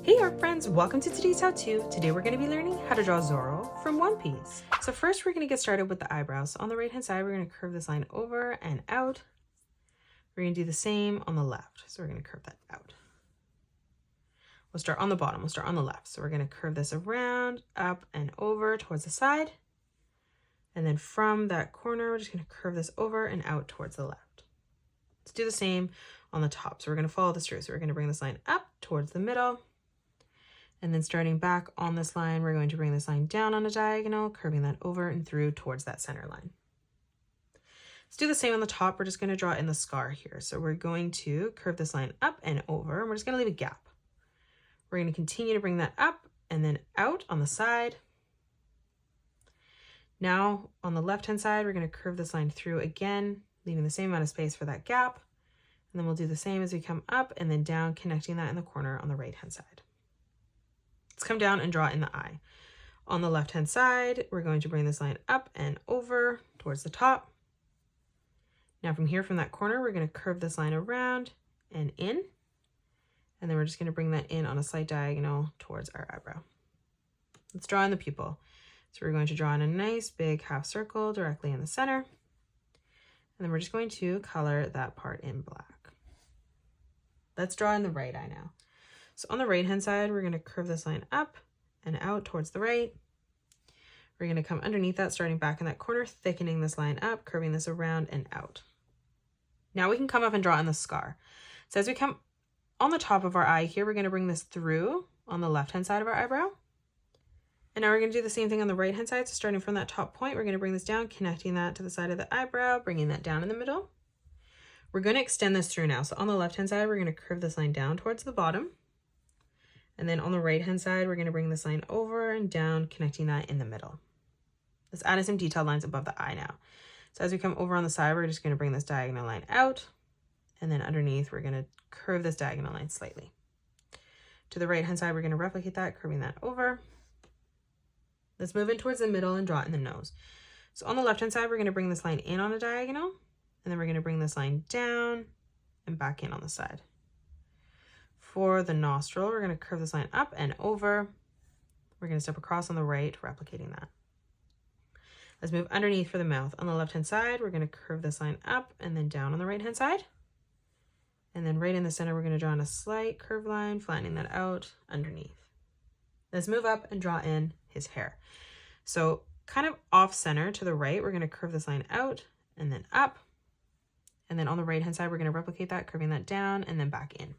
Hey art friends, welcome to today's how-to. Today we're going to be learning how to draw Zoro from One Piece. So first we're going to get started with the eyebrows. So on the right hand side we're going to curve this line over and out. We're going to do the same on the left. So we're going to curve that out. We'll start on the bottom, we'll start on the left. So we're going to curve this around, up and over towards the side. And then from that corner we're just going to curve this over and out towards the left. Let's do the same on the top. So we're going to follow this through. So we're going to bring this line up towards the middle. And then starting back on this line, we're going to bring this line down on a diagonal, curving that over and through towards that center line. Let's do the same on the top. We're just going to draw in the scar here. So we're going to curve this line up and over, and we're just going to leave a gap. We're going to continue to bring that up and then out on the side. Now on the left-hand side, we're going to curve this line through again, leaving the same amount of space for that gap. And then we'll do the same as we come up and then down, connecting that in the corner on the right-hand side. Let's come down and draw in the eye. On the left-hand side, we're going to bring this line up and over towards the top. Now from here, from that corner, we're going to curve this line around and in. And then we're just going to bring that in on a slight diagonal towards our eyebrow. Let's draw in the pupil. So we're going to draw in a nice big half circle directly in the center. And then we're just going to color that part in black. Let's draw in the right eye now. So on the right hand side, we're going to curve this line up and out towards the right. We're going to come underneath that, starting back in that corner, thickening this line up, curving this around and out. Now we can come up and draw in the scar. So as we come on the top of our eye here, we're going to bring this through on the left hand side of our eyebrow. And now we're going to do the same thing on the right hand side. So starting from that top point, we're going to bring this down, connecting that to the side of the eyebrow, bringing that down in the middle. We're going to extend this through now. So on the left hand side, we're going to curve this line down towards the bottom. And then on the right hand side, we're going to bring this line over and down, connecting that in the middle. Let's add in some detailed lines above the eye now. So as we come over on the side, we're just going to bring this diagonal line out. And then underneath, we're going to curve this diagonal line slightly. To the right hand side, we're going to replicate that, curving that over. Let's move in towards the middle and draw it in the nose. So on the left hand side, we're going to bring this line in on a diagonal. And then we're going to bring this line down and back in on the side. For the nostril, we're going to curve this line up and over. We're going to step across on the right, replicating that. Let's move underneath for the mouth. On the left-hand side, we're going to curve this line up and then down on the right-hand side. And then right in the center, we're going to draw in a slight curved line, flattening that out underneath. Let's move up and draw in his hair. So kind of off center to the right, we're going to curve this line out and then up. And then on the right-hand side, we're going to replicate that, curving that down and then back in.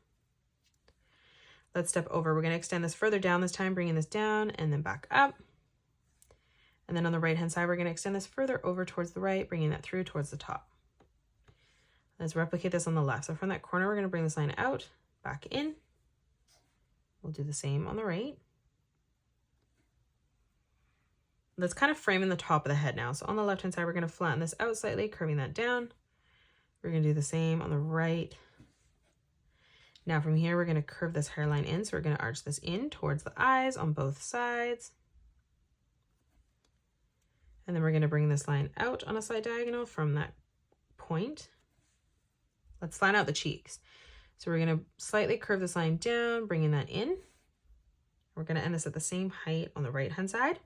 Let's step over. We're going to extend this further down this time, bringing this down and then back up. And then on the right-hand side, we're going to extend this further over towards the right, bringing that through towards the top. Let's replicate this on the left. So from that corner, we're going to bring this line out, back in. We'll do the same on the right. Let's kind of frame in the top of the head now. So on the left-hand side, we're going to flatten this out slightly, curving that down. We're going to do the same on the right. Now from here, we're going to curve this hairline in. So we're going to arch this in towards the eyes on both sides. And then we're going to bring this line out on a slight diagonal from that point. Let's flatten out the cheeks. So we're going to slightly curve this line down, bringing that in. We're going to end this at the same height on the right-hand side.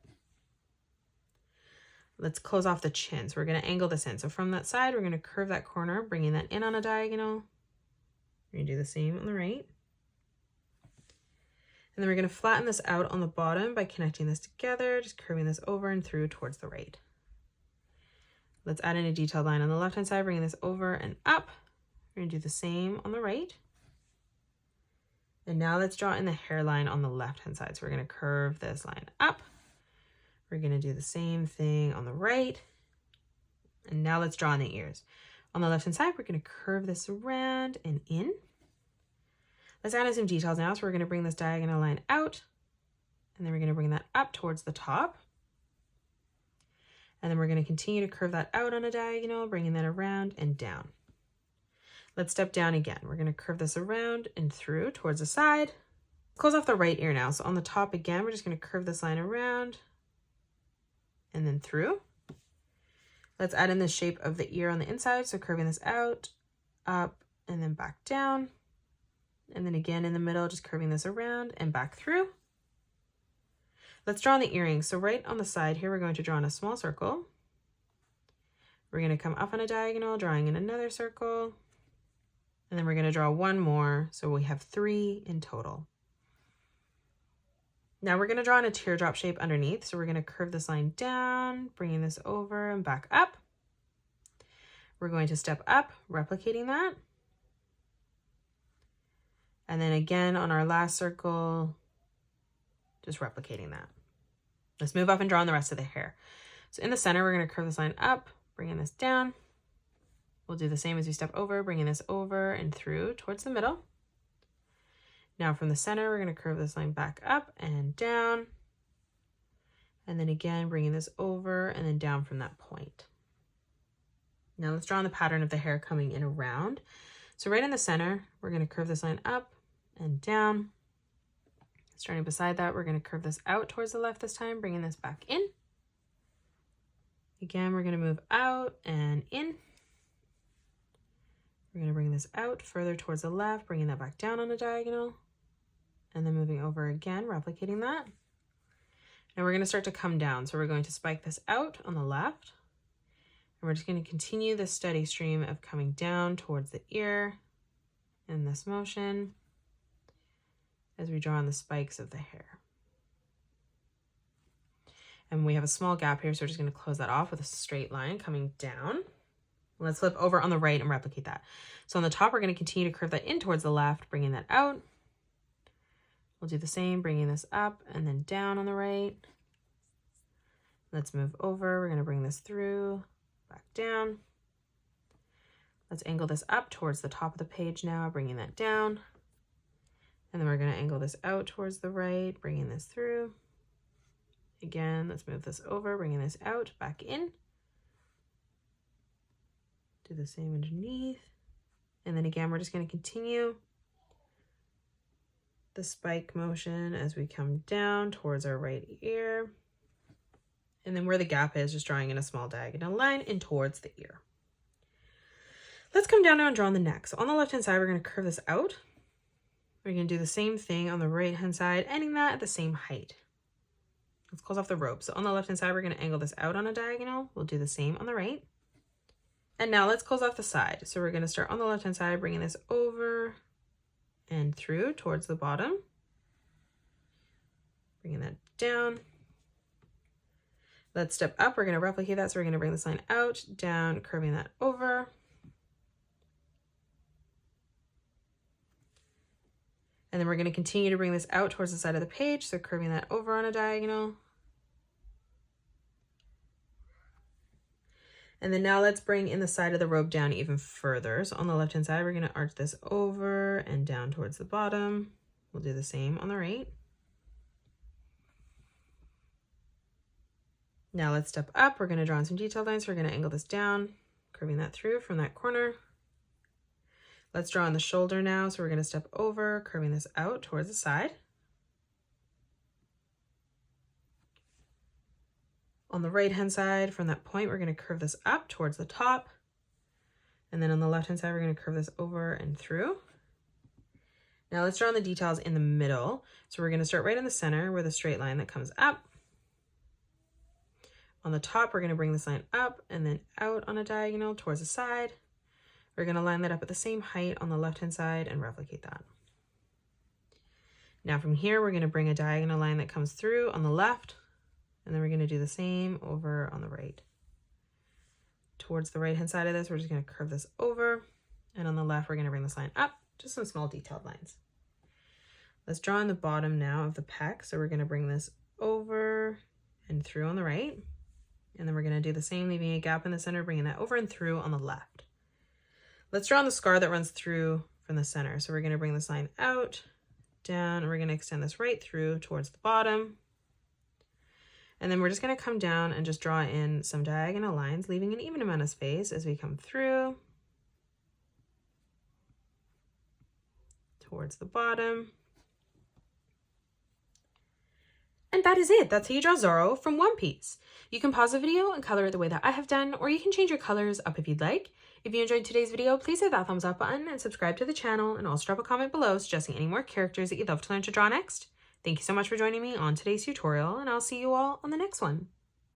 Let's close off the chin. So we're going to angle this in. So from that side, we're going to curve that corner, bringing that in on a diagonal. We're going to do the same on the right. And then we're going to flatten this out on the bottom by connecting this together, just curving this over and through towards the right. Let's add in a detailed line on the left-hand side, bringing this over and up. We're going to do the same on the right. And now let's draw in the hairline on the left-hand side. So we're going to curve this line up. We're going to do the same thing on the right. And now let's draw in the ears. On the left-hand side, we're going to curve this around and in. Let's add in some details now. So we're going to bring this diagonal line out, and then we're going to bring that up towards the top. And then we're going to continue to curve that out on a diagonal, bringing that around and down. Let's step down again. We're going to curve this around and through towards the side. Close off the right ear now. So on the top again, we're just going to curve this line around and then through. Let's add in the shape of the ear on the inside. So curving this out, up, and then back down. and then again in the middle, just curving this around and back through. Let's draw on the earrings. So right on the side here, we're going to draw in a small circle. We're going to come up on a diagonal, drawing in another circle, and then we're going to draw one more. So we have 3 in total. Now we're going to draw in a teardrop shape underneath. So we're going to curve this line down, bringing this over and back up. We're going to step up, replicating that. And then again on our last circle, just replicating that. Let's move up and draw on the rest of the hair. So in the center, we're going to curve this line up, bringing this down. We'll do the same as we step over, bringing this over and through towards the middle. Now from the center, we're going to curve this line back up and down. And then again, bringing this over and then down from that point. Now let's draw on the pattern of the hair coming in around. So right in the center, we're going to curve this line up and down. Starting beside that, we're going to curve this out towards the left this time, bringing this back in. Again, we're going to move out and in. We're going to bring this out further towards the left, bringing that back down on a diagonal. And then moving over again, replicating that. Now we're going to start to come down. So we're going to spike this out on the left. And we're just going to continue this steady stream of coming down towards the ear in this motion as we draw on the spikes of the hair. And we have a small gap here, so we're just going to close that off with a straight line coming down. Let's flip over on the right and replicate that. So on the top, we're going to continue to curve that in towards the left, bringing that out. We'll do the same, bringing this up and then down on the right. Let's move over. We're going to bring this through, back down. Let's angle this up towards the top of the page now, bringing that down. And then we're going to angle this out towards the right, bringing this through. Again, let's move this over, bringing this out, back in. Do the same underneath. And then again, we're just going to continue the spike motion as we come down towards our right ear. And then where the gap is, just drawing in a small diagonal line in towards the ear. Let's come down now and draw on the neck. So on the left-hand side, we're going to curve this out. We're going to do the same thing on the right-hand side, ending that at the same height. Let's close off the rope. So on the left-hand side, we're going to angle this out on a diagonal. We'll do the same on the right. And now let's close off the side. So we're going to start on the left-hand side, bringing this over and through towards the bottom. Bringing that down. Let's step up. We're going to replicate that. So we're going to bring this line out, down, curving that over. And then we're going to continue to bring this out towards the side of the page. So curving that over on a diagonal. And then now let's bring in the side of the robe down even further. So on the left-hand side, we're going to arch this over and down towards the bottom. We'll do the same on the right. Now let's step up. We're going to draw in some detailed lines. So we're going to angle this down, curving that through from that corner. Let's draw on the shoulder now. So we're going to step over, curving this out towards the side. On the right-hand side, from that point, we're going to curve this up towards the top. And then on the left-hand side, we're going to curve this over and through. Now let's draw on the details in the middle. So we're going to start right in the center with a straight line that comes up. On the top, we're going to bring this line up and then out on a diagonal towards the side. We're going to line that up at the same height on the left-hand side and replicate that. Now from here, we're going to bring a diagonal line that comes through on the left. And then we're going to do the same over on the right. Towards the right-hand side of this, we're just going to curve this over. And on the left, we're going to bring this line up, just some small detailed lines. Let's draw on the bottom now of the pec. So we're going to bring this over and through on the right. And then we're going to do the same, leaving a gap in the center, bringing that over and through on the left. Let's draw on the scar that runs through from the center. So we're going to bring this line out, down, and we're going to extend this right through towards the bottom. And then we're just going to come down and just draw in some diagonal lines, leaving an even amount of space as we come through towards the bottom. And that is it. That's how you draw Zoro from One Piece. You can pause the video and color it the way that I have done, or you can change your colors up if you'd like. If you enjoyed today's video, please hit that thumbs up button and subscribe to the channel, and also drop a comment below suggesting any more characters that you'd love to learn to draw next. Thank you so much for joining me on today's tutorial, and I'll see you all on the next one.